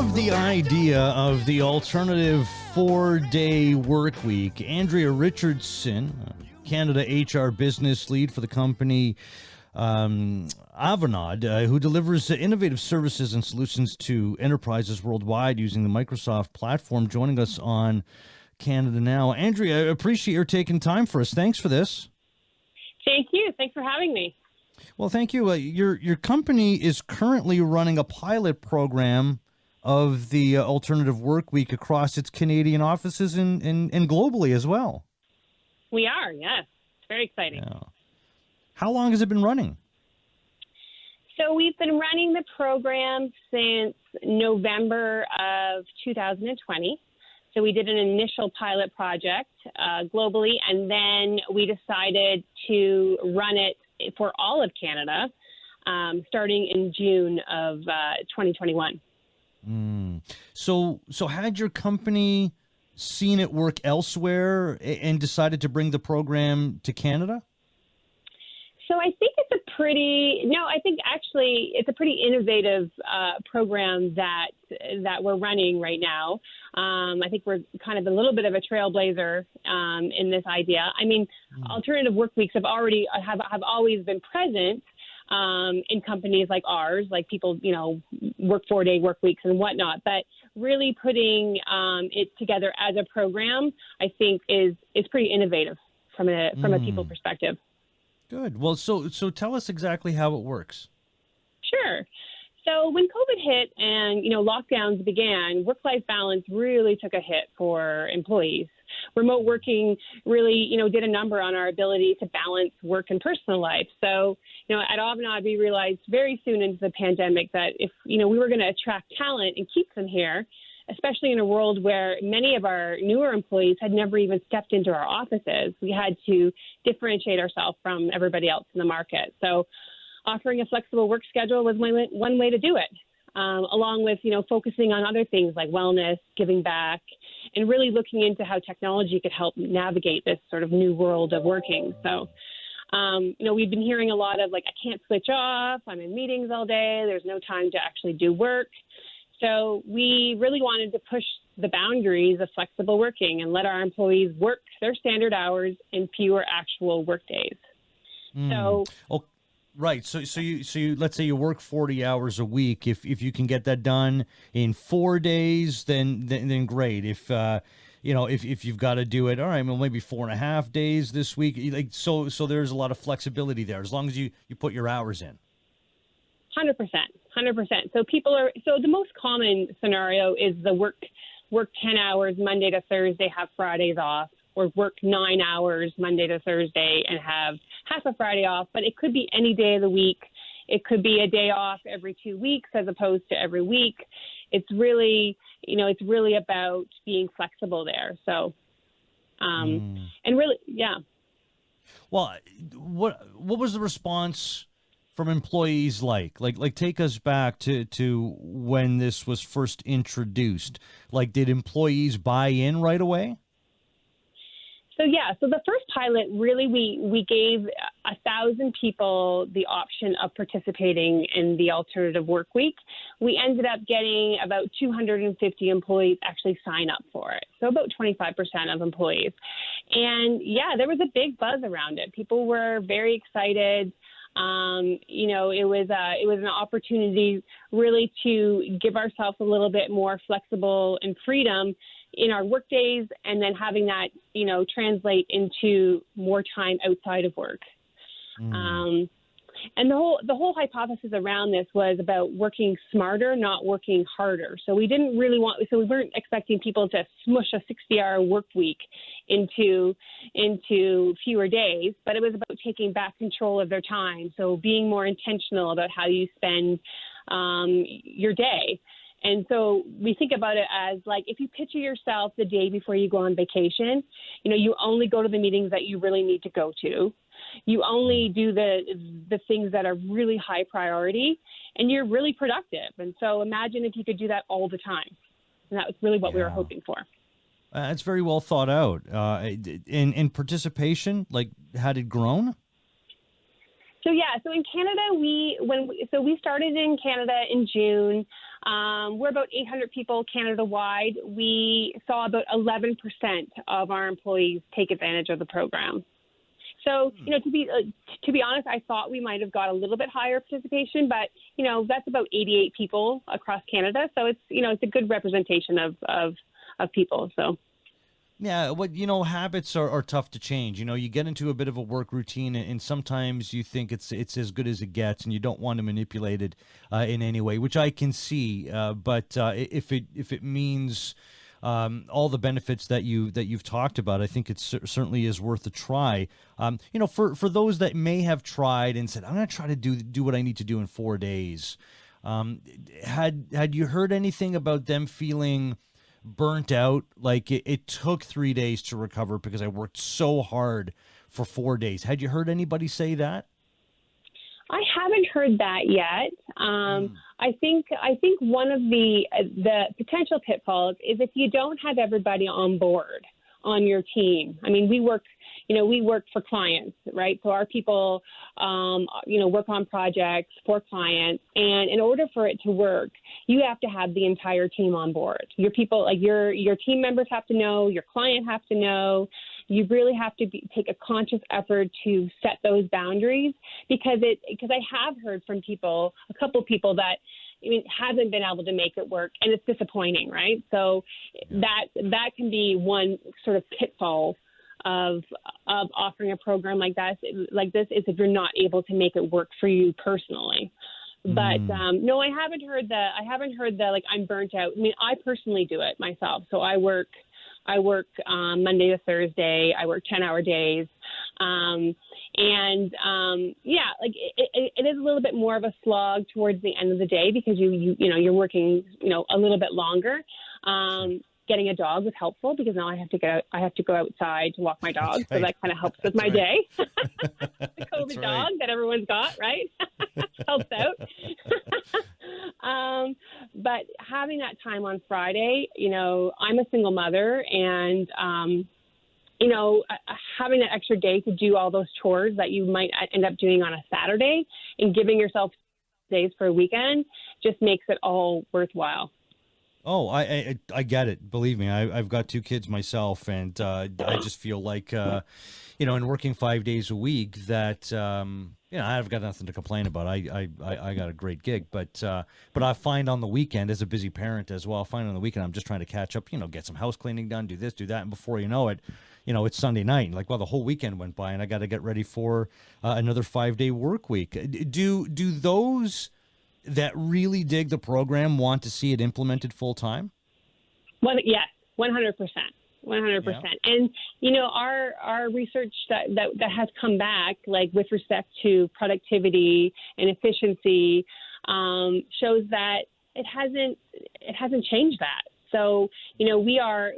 love the idea of the alternative 4-day work week. Andrea Richardson, Canada HR Business Lead for the company Avanade, who delivers innovative services and solutions to enterprises worldwide using the Microsoft platform, joining us on Canada Now. Andrea, I appreciate your taking time for us. Thanks for this. Thank you. Thanks for having me. Well, thank you. Your company is currently running a pilot program of the Alternative Work Week across its Canadian offices and globally as well. We are, yes. It's very exciting. Yeah. How long has it been running? So we've been running the program since November of 2020. So we did an initial pilot project globally, and then we decided to run it for all of Canada starting in June of 2021. So had your company seen it work elsewhere and decided to bring the program to Canada? So I think it's a pretty innovative program that we're running right now. I think we're kind of a little bit of a trailblazer in this idea. I mean, alternative work weeks have always been present in companies like ours, like people, work 4-day work weeks and whatnot. But really putting it together as a program, I think is pretty innovative from a people perspective. Good. Well, so tell us exactly how it works. Sure. So when COVID hit and, lockdowns began, work-life balance really took a hit for employees. Remote working really, did a number on our ability to balance work and personal life. So, at Avanade, we realized very soon into the pandemic that if, we were going to attract talent and keep them here, especially in a world where many of our newer employees had never even stepped into our offices, we had to differentiate ourselves from everybody else in the market. So offering a flexible work schedule was one way to do it, along with, focusing on other things like wellness, giving back, and really looking into how technology could help navigate this sort of new world of working. So, we've been hearing a lot of I can't switch off, I'm in meetings all day, there's no time to actually do work. So we really wanted to push the boundaries of flexible working and let our employees work their standard hours in fewer actual work days. So, right. So you let's say you work 40 hours a week. If you can get that done in 4 days, then great. If you've got to do it, all right, well, maybe 4.5 days this week. So there's a lot of flexibility there as long as you put your hours in. 100%. So the most common scenario is the work 10 hours Monday to Thursday, have Fridays off, or work 9 hours Monday to Thursday and have half a Friday off. But it could be any day of the week. It could be a day off every 2 weeks as opposed to every week. It's really, about being flexible there. So, and really, yeah. Well, what was the response from employees like take us back to when this was first introduced? Did employees buy in right away? So the first pilot, really, we gave 1,000 people the option of participating in the Alternative Work Week. We ended up getting about 250 employees actually sign up for it. So about 25% of employees. And there was a big buzz around it. People were very excited. It was an opportunity really to give ourselves a little bit more flexible and freedom in our work days, and then having that, translate into more time outside of work. And the whole hypothesis around this was about working smarter, not working harder. So we weren't expecting people to smush a 60-hour work week into fewer days, but it was about taking back control of their time. So being more intentional about how you spend your day. And so we think about it as if you picture yourself the day before you go on vacation, you only go to the meetings that you really need to go to. You only do the things that are really high priority, and you're really productive. And so imagine if you could do that all the time. And that was really what we were hoping for. It's very well thought out. In participation, had it grown? So in Canada, we started in Canada in June. We're about 800 people Canada-wide. We saw about 11% of our employees take advantage of the program. So, to be honest, I thought we might have got a little bit higher participation, but, that's about 88 people across Canada. So it's a good representation of people. So. Yeah, habits are tough to change. You get into a bit of a work routine, and sometimes you think it's as good as it gets, and you don't want to manipulate it in any way, which I can see. But if it means all the benefits that you've talked about, I think it certainly is worth a try. For those that may have tried and said, I'm going to try to do what I need to do in 4 days. Had you heard anything about them feeling burnt out, like it took 3 days to recover because I worked so hard for 4 days? Had you heard anybody say that? I haven't heard that yet. I think one of the potential pitfalls is if you don't have everybody on board on your team. I mean, we work for clients, right? So our people, work on projects for clients. And in order for it to work, you have to have the entire team on board. Your people, like your team members have to know, your client have to know. You really have to take a conscious effort to set those boundaries because I have heard from a couple people that hasn't been able to make it work, and it's disappointing, right? So that can be one sort of pitfall of offering a program like this is if you're not able to make it work for you personally. But no, I haven't heard the like I'm burnt out. I mean, I personally do it myself. So I work Monday to Thursday. I work 10-hour days. It is a little bit more of a slog towards the end of the day because you're working, a little bit longer. Getting a dog was helpful because now I have to go outside to walk my dog. Right. So that kind of helps with my day. The COVID dog that everyone's got, right? Helps out. But having that time on Friday, I'm a single mother and, having that extra day to do all those chores that you might end up doing on a Saturday and giving yourself days for a weekend just makes it all worthwhile. Oh, I get it. Believe me, I've got 2 kids myself, and I just feel like, in working 5 days a week that, I've got nothing to complain about. I got a great gig, but I find on the weekend, as a busy parent as well, I'm just trying to catch up, get some house cleaning done, do this, do that, and before you know it, it's Sunday night. Like, the whole weekend went by, and I got to get ready for another 5-day work week. Do those that really dig the program want to see it implemented full time? Well, yes, 100%. 100%. Yeah. And, our research that has come back, like with respect to productivity and efficiency, shows that it hasn't changed that. So, we are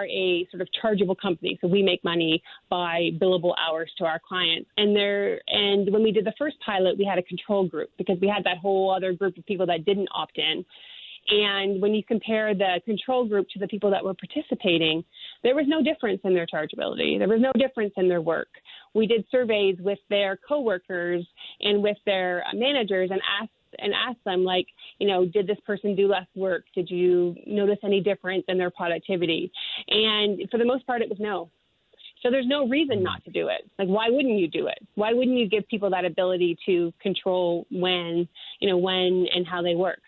a sort of chargeable company. So we make money by billable hours to our clients. And when we did the first pilot, we had a control group because we had that whole other group of people that didn't opt in. And when you compare the control group to the people that were participating, there was no difference in their chargeability. There was no difference in their work. We did surveys with their coworkers and with their managers and asked them, like, did this person do less work? Did you notice any difference in their productivity? And for the most part, it was no. So there's no reason not to do it. Like, why wouldn't you do it? Why wouldn't you give people that ability to control when and how they work?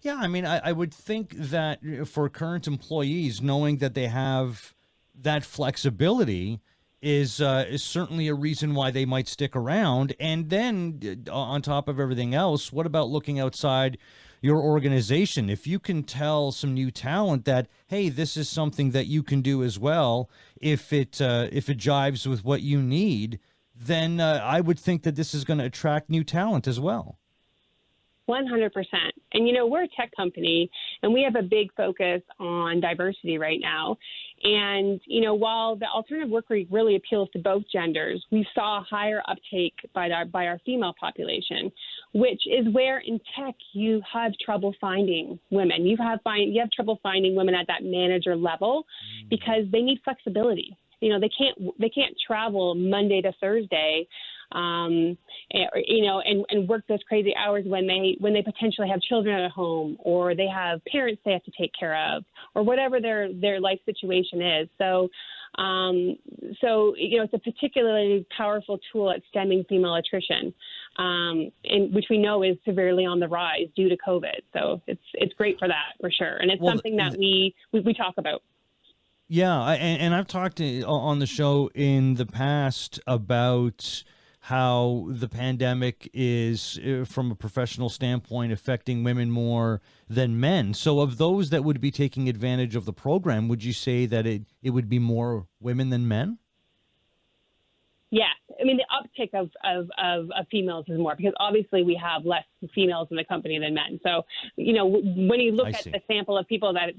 Yeah, I mean, I would think that for current employees, knowing that they have that flexibility is certainly a reason why they might stick around. And then on top of everything else, what about looking outside your organization? If you can tell some new talent that, hey, this is something that you can do as well, if it jives with what you need, then I would think that this is going to attract new talent as well. 100%. And, we're a tech company and we have a big focus on diversity right now. And, while the alternative work week really appeals to both genders, we saw a higher uptake by our female population, which is where in tech you have trouble finding women. You have trouble finding women at that manager level because they need flexibility. They can't travel Monday to Thursday and work those crazy hours when they potentially have children at home, or they have parents they have to take care of, or whatever their life situation is. So it's a particularly powerful tool at stemming female attrition, which we know is severely on the rise due to COVID. So it's great for that, for sure. And it's something that we talk about. Yeah, and I've talked on the show in the past about how the pandemic is, from a professional standpoint, affecting women more than men. So of those that would be taking advantage of the program, would you say that it would be more women than men? Yes. I mean, the uptick of females is more, because obviously we have less females in the company than men. So, when you look at the sample of people that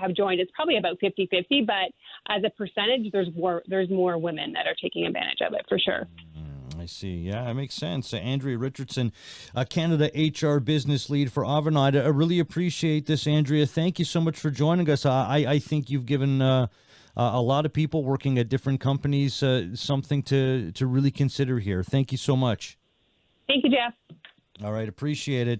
have joined, it's probably about 50-50, but as a percentage, there's more women that are taking advantage of it, for sure. I see. Yeah, it makes sense. Andrea Richardson, Canada HR Business Lead for Avanade. I really appreciate this, Andrea. Thank you so much for joining us. I think you've given a lot of people working at different companies something to really consider here. Thank you so much. Thank you, Jeff. All right. Appreciate it.